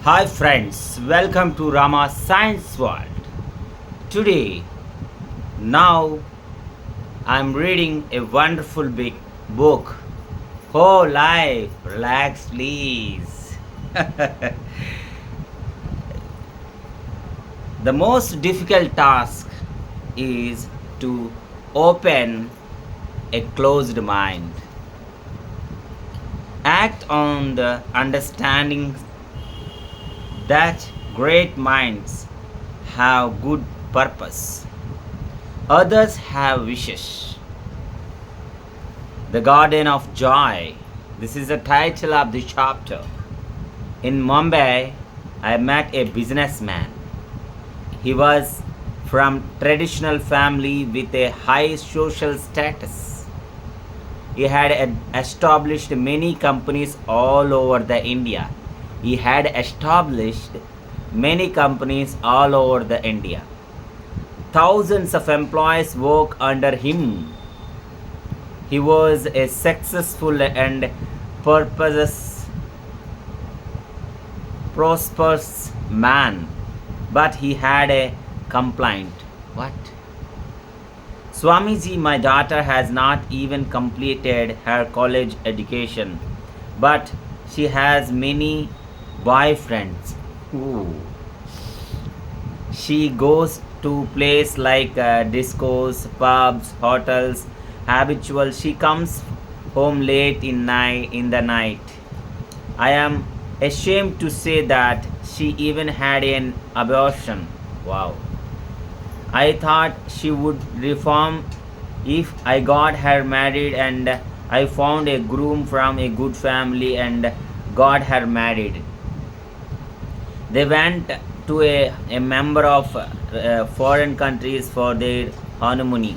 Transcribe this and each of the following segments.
Hi friends, welcome to Rama Science World. Today, now I'm reading a wonderful big book. Oh life, relax please. The most difficult task is to open a closed mind. Act on the understanding that great minds have good purpose. Others have wishes. The Garden of Joy. This is the title of the chapter. In Mumbai, I met a businessman. He was from traditional family with a high social status. He had established many companies all over the India. He had established many companies all over the India. Thousands of employees work under him. He was a successful and purposeless, prosperous man, but he had a complaint. What? Swamiji, my daughter has not even completed her college education, but she has many boyfriends. Ooh. She goes to places like discos, pubs, hotels. Habitual. She comes home late in the night. I am ashamed to say that she even had an abortion. Wow. I thought she would reform if I got her married and I found a groom from a good family and got her married. They went to a member of foreign countries for their honeymoon.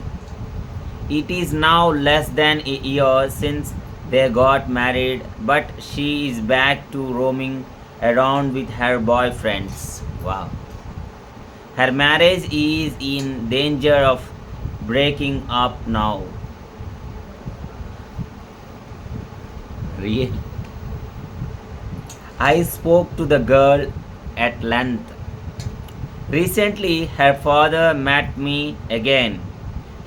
It is now less than a year since they got married, but she is back to roaming around with her boyfriends. Wow. Her marriage is in danger of breaking up now. Real. I spoke to the girl at length. Recently, her father met me again.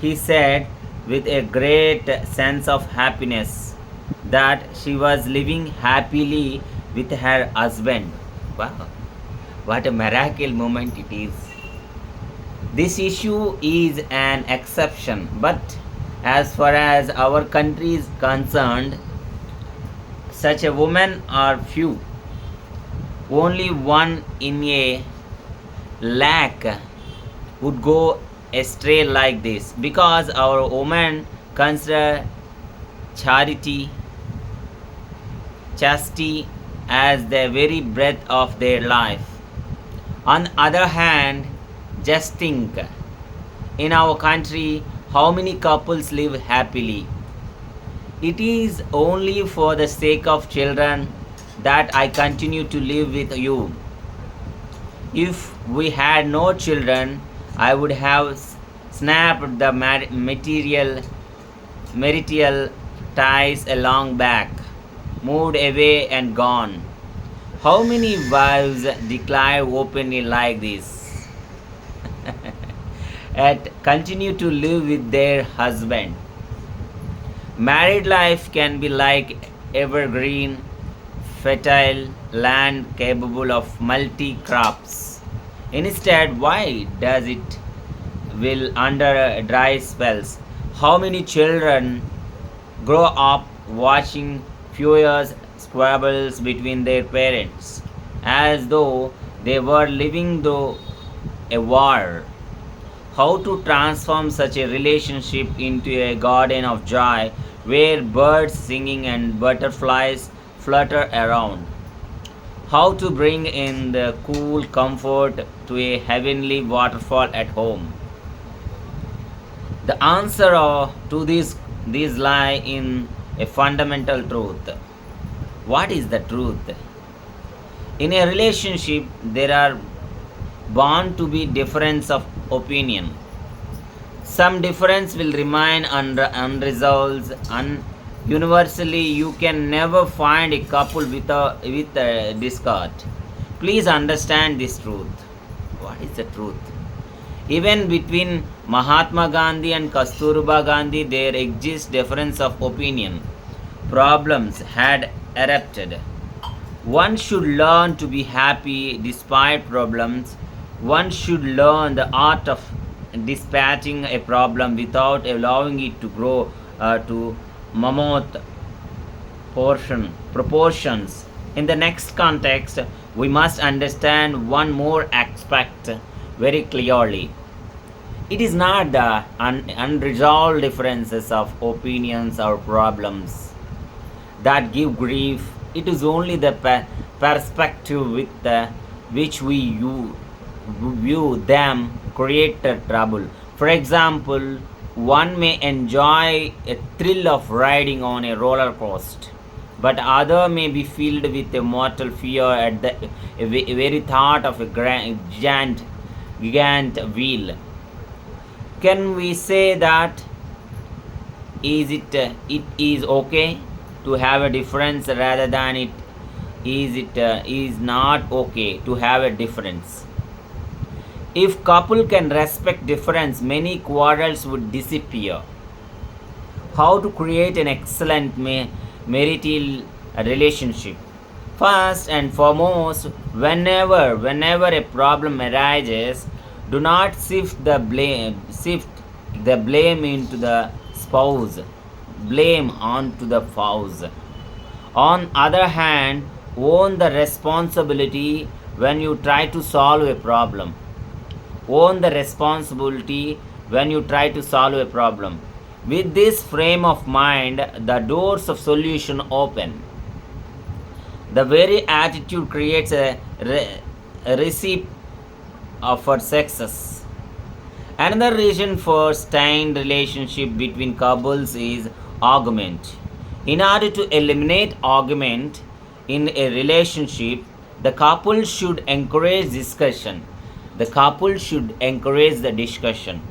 He said with a great sense of happiness that she was living happily with her husband. Wow, what a miracle moment it is. This issue is an exception, but as far as our country is concerned, such a woman are few. Only one in a lakh would go astray like this because our women consider charity, chastity as the very breath of their life. On the other hand, just think in our country how many couples live happily. It is only for the sake of children that I continue to live with you. If we had no children, I would have snapped the marital ties a long back, moved away and gone. How many wives declare openly like this and continue to live with their husband? Married life can be like evergreen, fertile land capable of multi crops. Instead, why does it will under dry spells? How many children grow up watching furious squabbles between their parents as though they were living through a war? How to transform such a relationship into a garden of joy where birds singing and butterflies flutter around? How to bring in the cool comfort to a heavenly waterfall at home? The answer to these lie in a fundamental truth. What is the truth? In a relationship, there are bound to be difference of opinion. Some difference will remain unresolved. Universally, you can never find a couple with a discord. Please understand this truth. What is the truth? Even between Mahatma Gandhi and Kasturba Gandhi, there exists difference of opinion. Problems had erupted. One should learn to be happy despite problems. One should learn the art of dispatching a problem without allowing it to grow to mammoth proportions. In the next context, we must understand one more aspect very clearly. It is not the unresolved differences of opinions or problems that give grief. It is only the perspective with which we view them create the trouble. For example, one may enjoy a thrill of riding on a roller coaster, but other may be filled with a mortal fear at the very thought of a gigant wheel. Can we say that it is okay to have a difference rather than it is not okay to have a difference? If couple can respect difference, many quarrels would disappear. How to create an excellent marital relationship? First and foremost, whenever a problem arises, do not shift the blame into the spouse, blame onto the spouse. On other hand, own the responsibility when you try to solve a problem. Own the responsibility when you try to solve a problem. With this frame of mind, the doors of solution open. The very attitude creates a recipe for success. Another reason for strained relationship between couples is argument. In order to eliminate argument in a relationship, the couple should encourage discussion. The couple should encourage the discussion.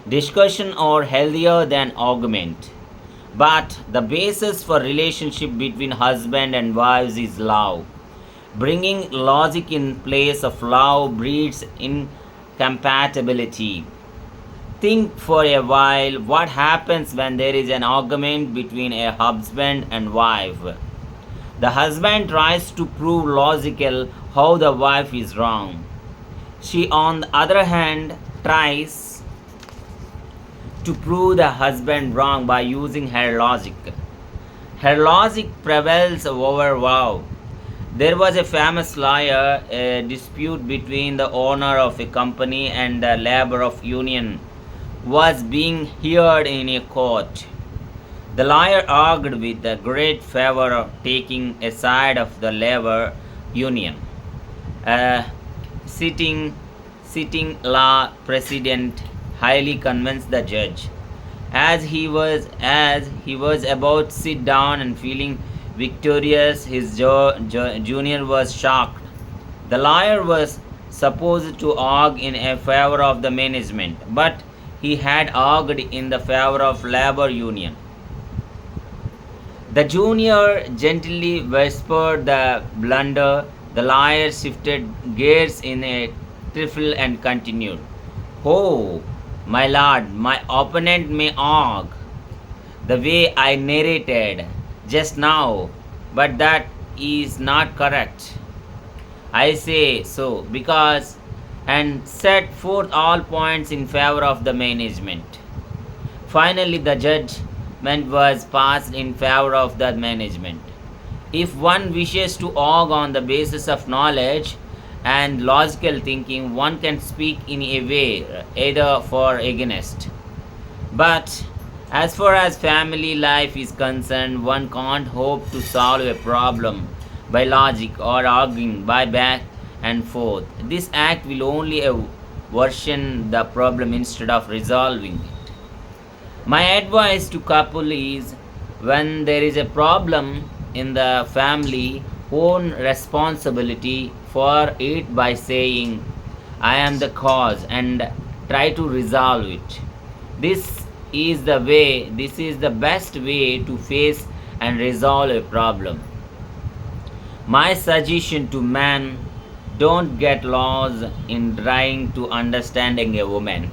Discussion are healthier than argument. But the basis for relationship between husband and wives is love. Bringing logic in place of love breeds incompatibility. Think for a while what happens when there is an argument between a husband and wife. The husband tries to prove logical how the wife is wrong. She, on the other hand, tries to prove the husband wrong by using her logic. Her logic prevails over wow. There was a famous lawyer, a dispute between the owner of a company and the labor of union was being heard in a court. The lawyer argued with the great favor of taking a side of the labor union. A sitting law president highly convinced the judge. As he was about to sit down and feeling victorious, his junior was shocked. The lawyer was supposed to argue in a favor of the management, but he had argued in the favor of labor union. The junior gently whispered the blunder. The lawyer shifted gears in a trifle and continued. Oh, my lord, my opponent may argue the way I narrated just now, but that is not correct. I say so because and set forth all points in favor of the management. Finally, the judgment was passed in favor of the management. If one wishes to argue on the basis of knowledge and logical thinking, one can speak in a way either for or against. But as far as family life is concerned, one can't hope to solve a problem by logic or arguing by back and forth. This act will only worsen the problem instead of resolving it. My advice to couple is when there is a problem in the family, own responsibility for it by saying, I am the cause and try to resolve it. This is the best way to face and resolve a problem. My suggestion to man Don't get lost in trying to understanding a woman.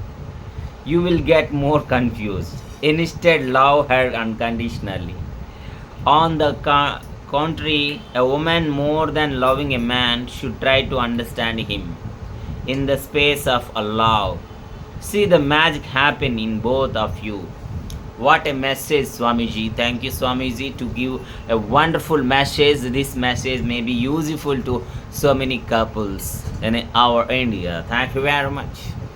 You will get more confused. Instead, love her unconditionally. On the contrary, a woman more than loving a man should try to understand him in the space of a love. See the magic happen in both of you. What a message, Swamiji. Thank you, Swamiji, to give a wonderful message. This message may be useful to so many couples in our India. Thank you very much.